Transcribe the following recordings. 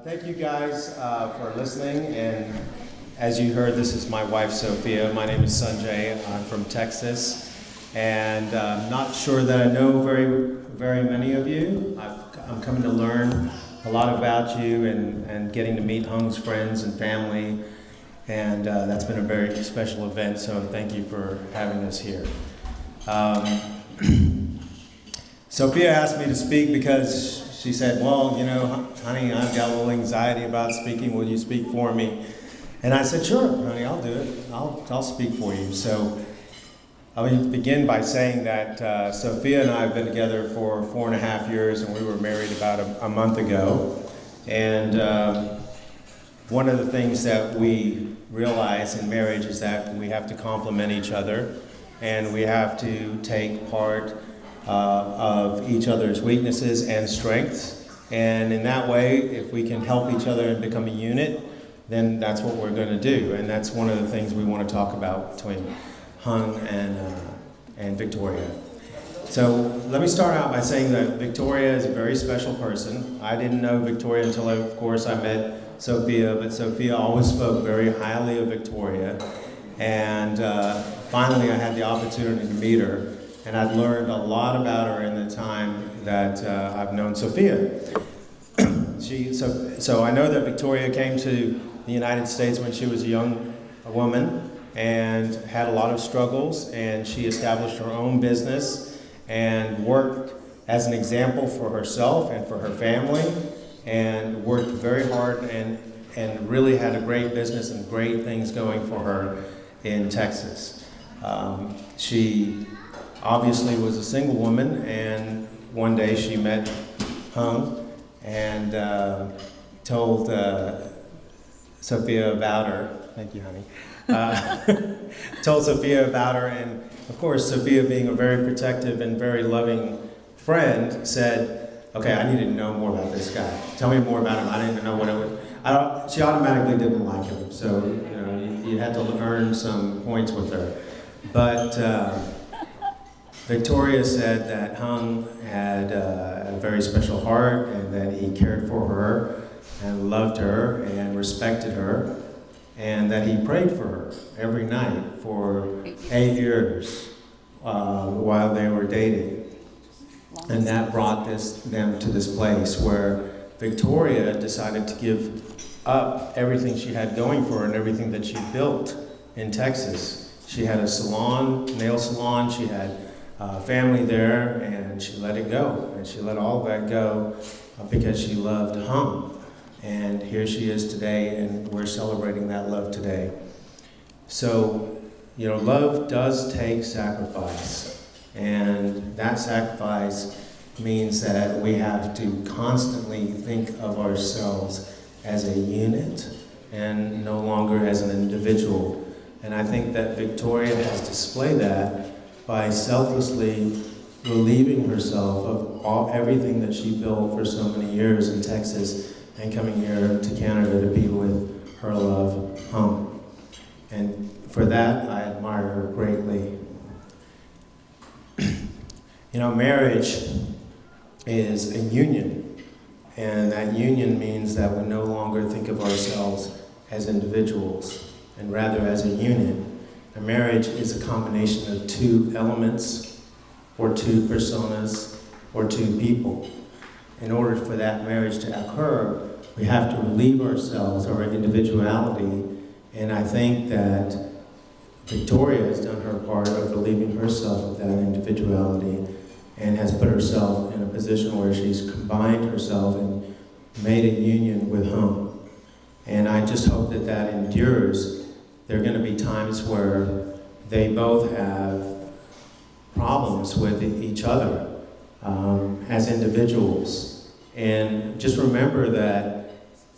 Thank you guys for listening. And as you heard, this is my wife, Sophia. My name is Sanjay. I'm from Texas. And I'm not sure that I know very many of you. I'm coming to learn a lot about you and getting to meet Hung's friends and family. And that's been a very special event, so thank you for having us here. Sophia asked me to speak because she said, well, you know, honey, I've got a little anxiety about speaking. Will you speak for me? And I said, sure, honey, I'll do it. I'll speak for you. So I'll begin by saying that Sophia and I have been together for 4.5 years, and we were married about a month ago. And one of the things that we realize in marriage is that we have to complement each other, and we have to take part of each other's weaknesses and strengths. And in that way, if we can help each other and become a unit, then that's what we're going to do. And that's one of the things we want to talk about between Hung and Victoria. So let me start out by saying that Victoria is a very special person. I didn't know Victoria until, of course, I met Sophia, but Sophia always spoke very highly of Victoria. And finally, I had the opportunity to meet her. And I've learned a lot about her in the time that I've known Sophia. So I know that Victoria came to the United States when she was a young woman and had a lot of struggles, and she established her own business and worked as an example for herself and for her family, and worked very hard and really had a great business and great things going for her in Texas. She obviously was a single woman, and one day she met Hung and told Sophia about her. Thank you, honey. Told Sophia about her, and of course, Sophia, being a very protective and very loving friend, said, okay, I need to know more about this guy. Tell me more about him. I didn't even know what it was. She automatically didn't like him, so you had to earn some points with her. But Victoria said that Hung had a very special heart, and that he cared for her and loved her and respected her, and that he prayed for her every night for 8 years while they were dating. And that brought them to this place where Victoria decided to give up everything she had going for her and everything that she built in Texas. She had a salon, nail salon, she had family there, and she let it go. And she let all of that go because she loved Hung. And here she is today, and we're celebrating that love today. So, love does take sacrifice. And that sacrifice means that we have to constantly think of ourselves as a unit and no longer as an individual. And I think that Victoria has displayed that by selflessly relieving herself of everything that she built for so many years in Texas and coming here to Canada to be with her love, Hung. And for that, I admire her greatly. Marriage is a union, and that union means that we no longer think of ourselves as individuals, and rather as a unit. A marriage is a combination of two elements, or two personas, or two people. In order for that marriage to occur, we have to relieve ourselves, our individuality, and I think that Victoria has done her part of relieving herself of that individuality and has put herself in a position where she's combined herself and made a union with Hung. And I just hope that that endures. There are going to be times where they both have problems with each other as individuals. And just remember that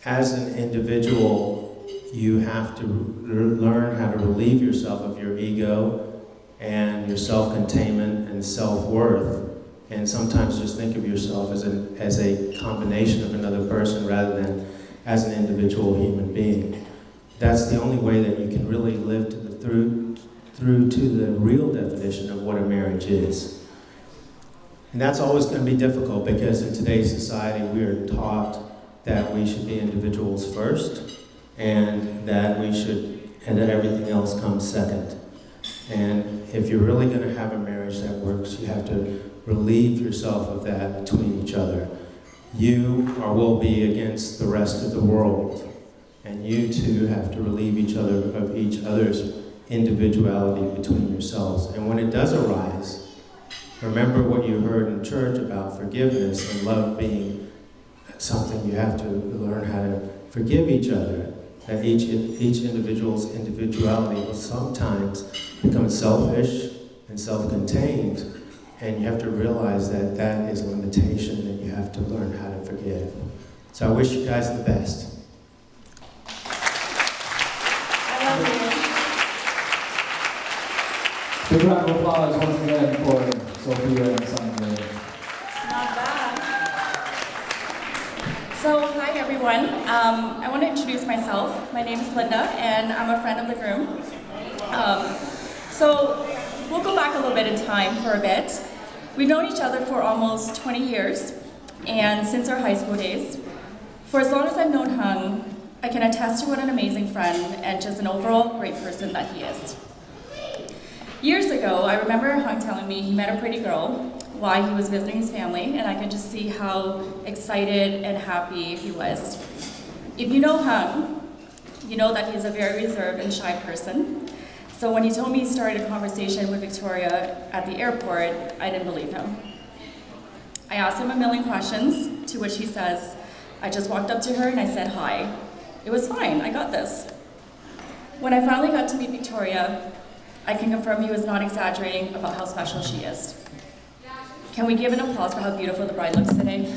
as an individual, you have to learn how to relieve yourself of your ego and your self-containment and self-worth. And sometimes just think of yourself as a combination of another person rather than as an individual human being. That's the only way that you can really live through to the real definition of what a marriage is. And that's always going to be difficult because in today's society we are taught that we should be individuals first, and that everything else comes second. And if you're really going to have a marriage that works, you have to relieve yourself of that between each other. You will be against the rest of the world, and you two have to relieve each other of each other's individuality between yourselves. And when it does arise, remember what you heard in church about forgiveness and love being something you have to learn how to forgive each other. That each individual's individuality will sometimes become selfish and self-contained, and you have to realize that that is a limitation that you have to learn how to forgive. So I wish you guys the best. I love you. Big round of applause once again for Sophia and Sanjay. Not bad. So, hi everyone. I want to introduce myself. My name is Linda, and I'm a friend of the groom. So, we'll go back a little bit in time for a bit. We've known each other for almost 20 years, and since our high school days. For as long as I've known Hung, I can attest to what an amazing friend and just an overall great person that he is. Years ago, I remember Hung telling me he met a pretty girl while he was visiting his family, and I could just see how excited and happy he was. If you know Hung, you know that he's a very reserved and shy person. So when he told me he started a conversation with Victoria at the airport, I didn't believe him. I asked him a million questions, to which he says, I just walked up to her and I said hi. It was fine, I got this. When I finally got to meet Victoria, I can confirm he was not exaggerating about how special she is. Can we give an applause for how beautiful the bride looks today?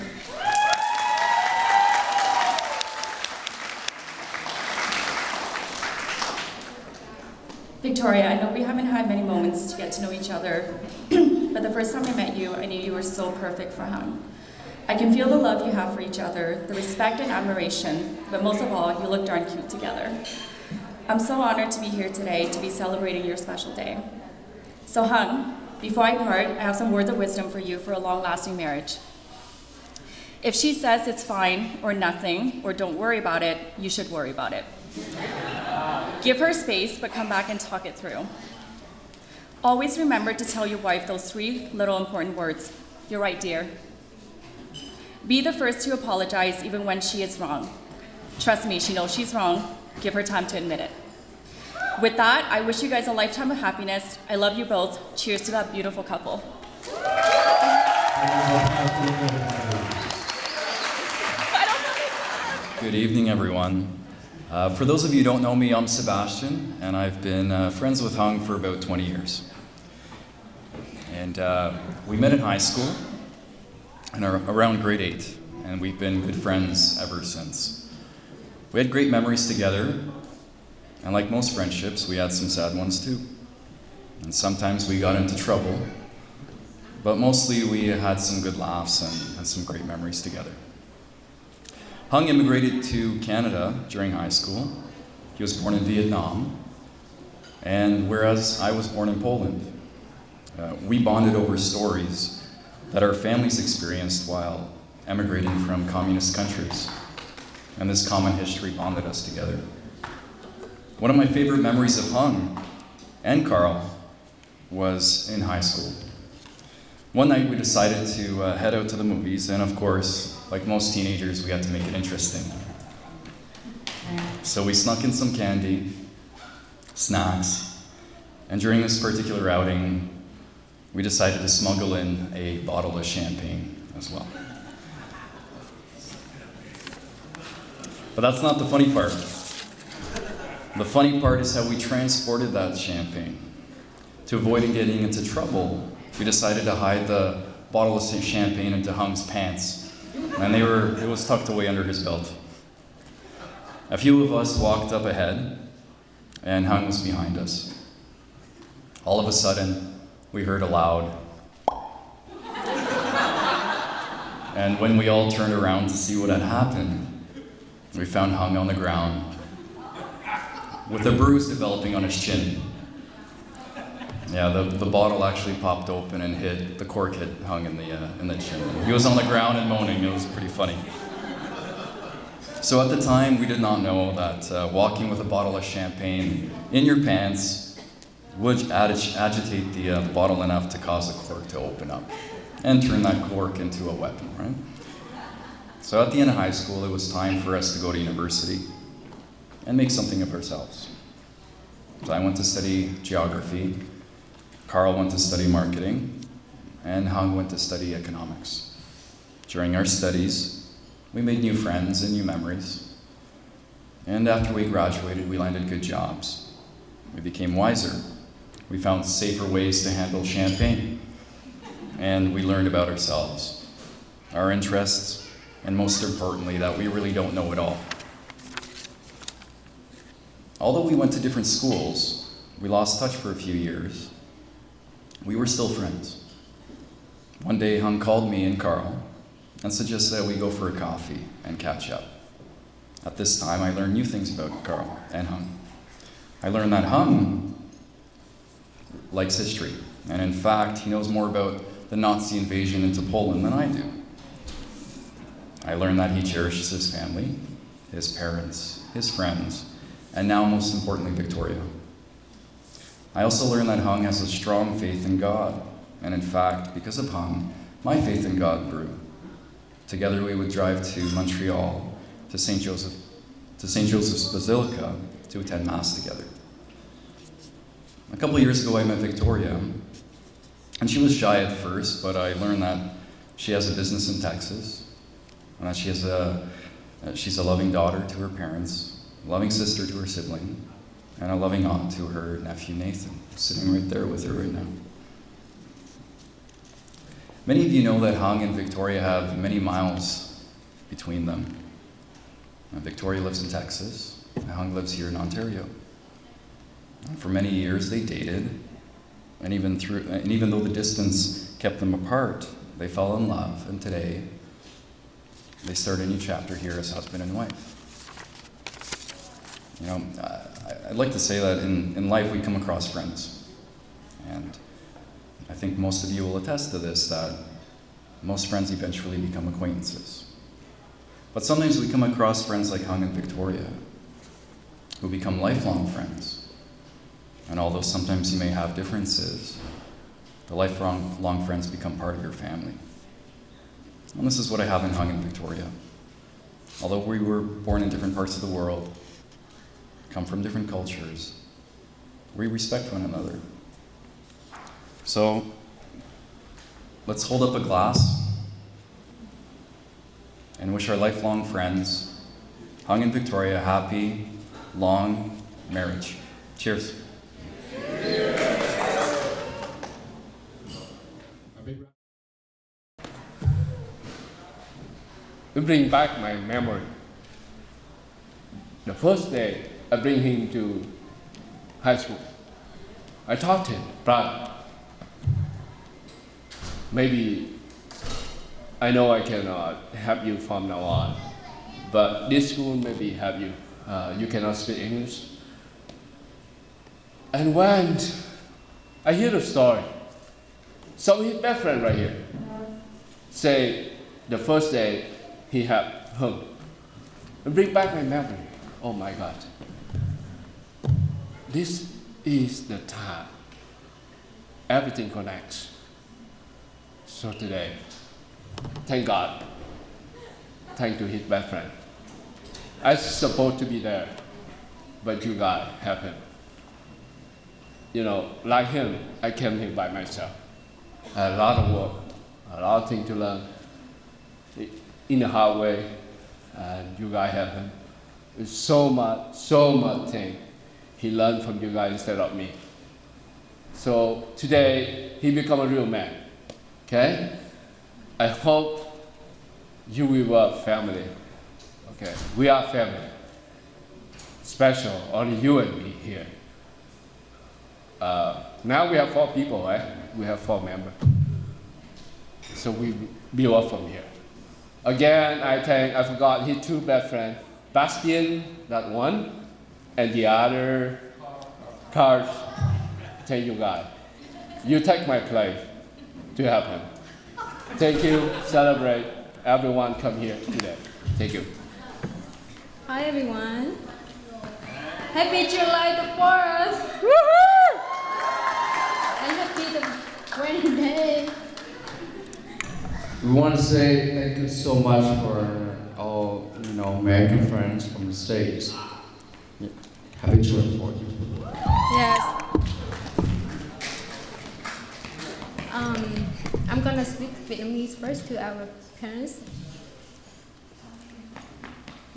Victoria, I know we haven't had many moments to get to know each other, but the first time I met you, I knew you were so perfect for Hung. I can feel the love you have for each other, the respect and admiration, but most of all, you look darn cute together. I'm so honored to be here today to be celebrating your special day. So Hung, before I part, I have some words of wisdom for you for a long-lasting marriage. If she says it's fine or nothing, or don't worry about it, you should worry about it. Give her space, but come back and talk it through. Always remember to tell your wife those 3 little important words. You're right, dear. Be the first to apologize even when she is wrong. Trust me, she knows she's wrong. Give her time to admit it. With that, I wish you guys a lifetime of happiness. I love you both. Cheers to that beautiful couple. Good evening, everyone. For those of you who don't know me, I'm Sebastian, and I've been friends with Hung for about 20 years. And we met in high school, and around grade 8, and we've been good friends ever since. We had great memories together, and like most friendships, we had some sad ones too. And sometimes we got into trouble, but mostly we had some good laughs and some great memories together. Hung immigrated to Canada during high school. He was born in Vietnam, and whereas I was born in Poland, we bonded over stories that our families experienced while emigrating from communist countries, and this common history bonded us together. One of my favorite memories of Hung and Carl was in high school. One night we decided to head out to the movies, and of course, like most teenagers, we had to make it interesting. So we snuck in some candy, snacks, and during this particular outing, we decided to smuggle in a bottle of champagne as well. But that's not the funny part. The funny part is how we transported that champagne. To avoid getting into trouble, we decided to hide the bottle of champagne into Hung's pants. And it was tucked away under his belt. A few of us walked up ahead, and Hung was behind us. All of a sudden, we heard a loud. And when we all turned around to see what had happened, we found Hung on the ground with a bruise developing on his chin. Yeah, the bottle actually popped open and the cork hit Hung in the chin. He was on the ground and moaning. It was pretty funny. So at the time, we did not know that walking with a bottle of champagne in your pants would agitate the bottle enough to cause the cork to open up and turn that cork into a weapon, right? So at the end of high school, it was time for us to go to university and make something of ourselves. So I went to study geography, Carl went to study marketing, and Hung went to study economics. During our studies, we made new friends and new memories. And after we graduated, we landed good jobs. We became wiser. We found safer ways to handle champagne. And we learned about ourselves, our interests, and most importantly, that we really don't know it all. Although we went to different schools, we lost touch for a few years. We were still friends. One day, Hung called me and Carl and suggested that we go for a coffee and catch up. At this time, I learned new things about Carl and Hung. I learned that Hung likes history, and in fact, he knows more about the Nazi invasion into Poland than I do. I learned that he cherishes his family, his parents, his friends, and now most importantly, Victoria. I also learned that Hung has a strong faith in God, and in fact, because of Hung, my faith in God grew. Together we would drive to Montreal, to St. Joseph's Basilica, to attend Mass together. A couple of years ago I met Victoria, and she was shy at first, but I learned that she has a business in Texas, and that she's a loving daughter to her parents, a loving sister to her sibling, and a loving aunt to her nephew Nathan, sitting right there with her right now. Many of you know that Hung and Victoria have many miles between them. Victoria lives in Texas, and Hung lives here in Ontario. And for many years they dated, and even though the distance kept them apart, they fell in love, and today they start a new chapter here as husband and wife. You know, I'd like to say that in life we come across friends, and I think most of you will attest to this, that most friends eventually become acquaintances. But sometimes we come across friends like Hung and Victoria, who become lifelong friends. And although sometimes you may have differences, the lifelong friends become part of your family. And this is what I have in Hung and Victoria. Although we were born in different parts of the world, come from different cultures, we respect one another. So, let's hold up a glass and wish our lifelong friends, Hung and Victoria, a happy, long marriage. Cheers. To bring back my memory. The first day I bring him to high school, I taught him, but maybe I know I cannot help you from now on, but this school maybe help you. You cannot speak English. And when I hear the story, some of his best friend right here say the first day he had home. And bring back my memory. Oh my God. This is the time everything connects. So today, thank God, thank to his best friend. I was supposed to be there, but you guys help him. You know, like him, I came here by myself. I had a lot of work, a lot of things to learn in a hard way, and you guys help him. There's so much thing he learned from you guys instead of me. So today, he become a real man, okay? I hope you will work family, okay? We are family, special, only you and me here. Now we have 4 people, right? We have 4 members. So we build up from here. Again, I forgot his 2 best friends, Bastian, that one, and the other, Carl. Thank you guys. You take my place to help him. Thank you, celebrate. Everyone come here today. Thank you. Hi everyone. Happy July the 4th. And happy the wedding day. We want to say thank you so much for all, American friends from the States. Yeah. Happy July 4th. Yes. I'm gonna speak Vietnamese first to our parents.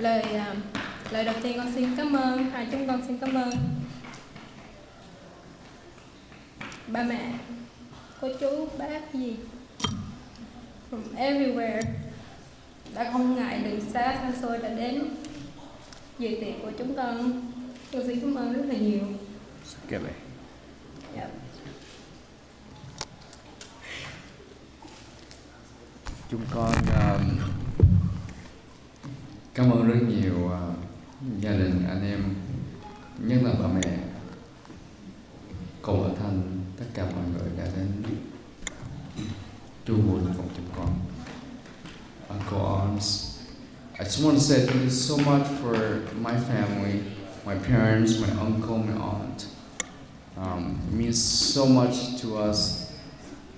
Lời đầu tiên con xin cảm ơn, hai chúng con xin cảm ơn ba mẹ, cô chú, bác gì from everywhere đã không ngại đường xa xa xôi đã đến dự tiệc của chúng con. Con xin cảm ơn rất là nhiều. Dạ. Chúng con cảm ơn rất nhiều gia đình, anh em, nhất là bà mẹ, cô ở Thanh, tất cả mọi người đã đến chung vui cùng chúng con. Uncle Arms, I just want to say thank you so much for my family, my parents, my uncle, my aunt. It means so much to us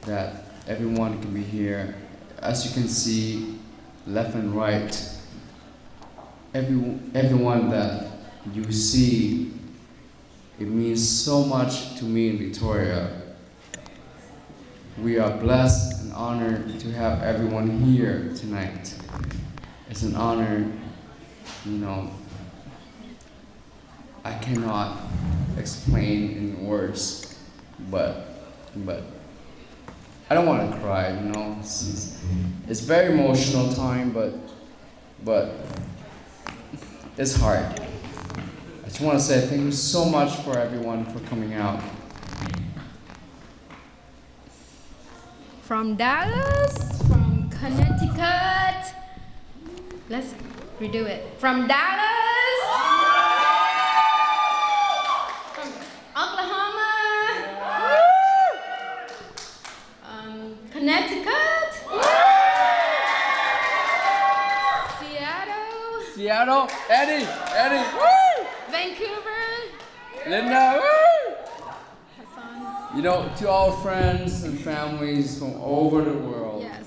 that everyone can be here. As you can see, left and right, everyone that you see, it means so much to me and Victoria. We are blessed and honored to have everyone here tonight. It's an honor, I cannot explain in words, but I don't want to cry, It's very emotional time, but it's hard. I just want to say thank you so much for everyone for coming out. From Dallas, from Connecticut. Let's redo it. From Dallas, from Oklahoma, Connecticut, Seattle, Eddie, Vancouver, Linda. Hassan. To all friends and families from all over the world, Yes.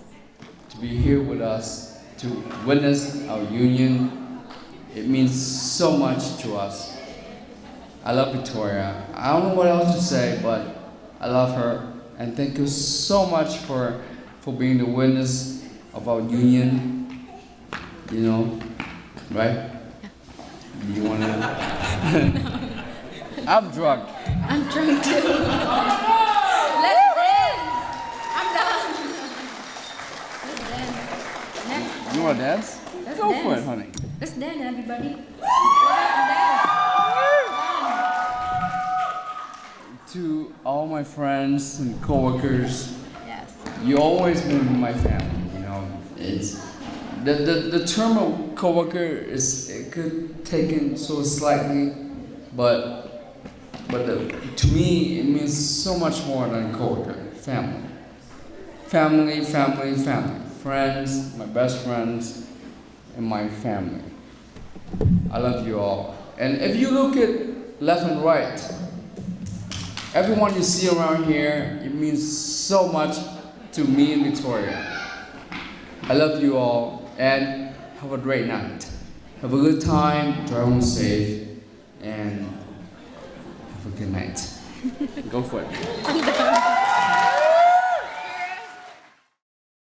to be here with us, to witness our union, it means so much to us. I love Victoria. I don't know what else to say, but I love her, and thank you so much for being the witness of our union. Right? You wanna? I'm drunk. I'm drunk too. Let's dance. I'm done. Let's dance. Next. You wanna dance? Let's Go dance. for it, honey. Let's dance, everybody. Get up and dance. To all my friends and coworkers, Yes. you always been my family. It's the term of coworker it could taken so slightly, but to me it means so much more than coworker. Family, friends, my best friends, and my family. I love you all. And if you look at left and right, everyone you see around here, it means so much to me and Victoria. I love you all, and have a great night. Have a good time, drive home safe, and have a good night. Go for it. I'm done.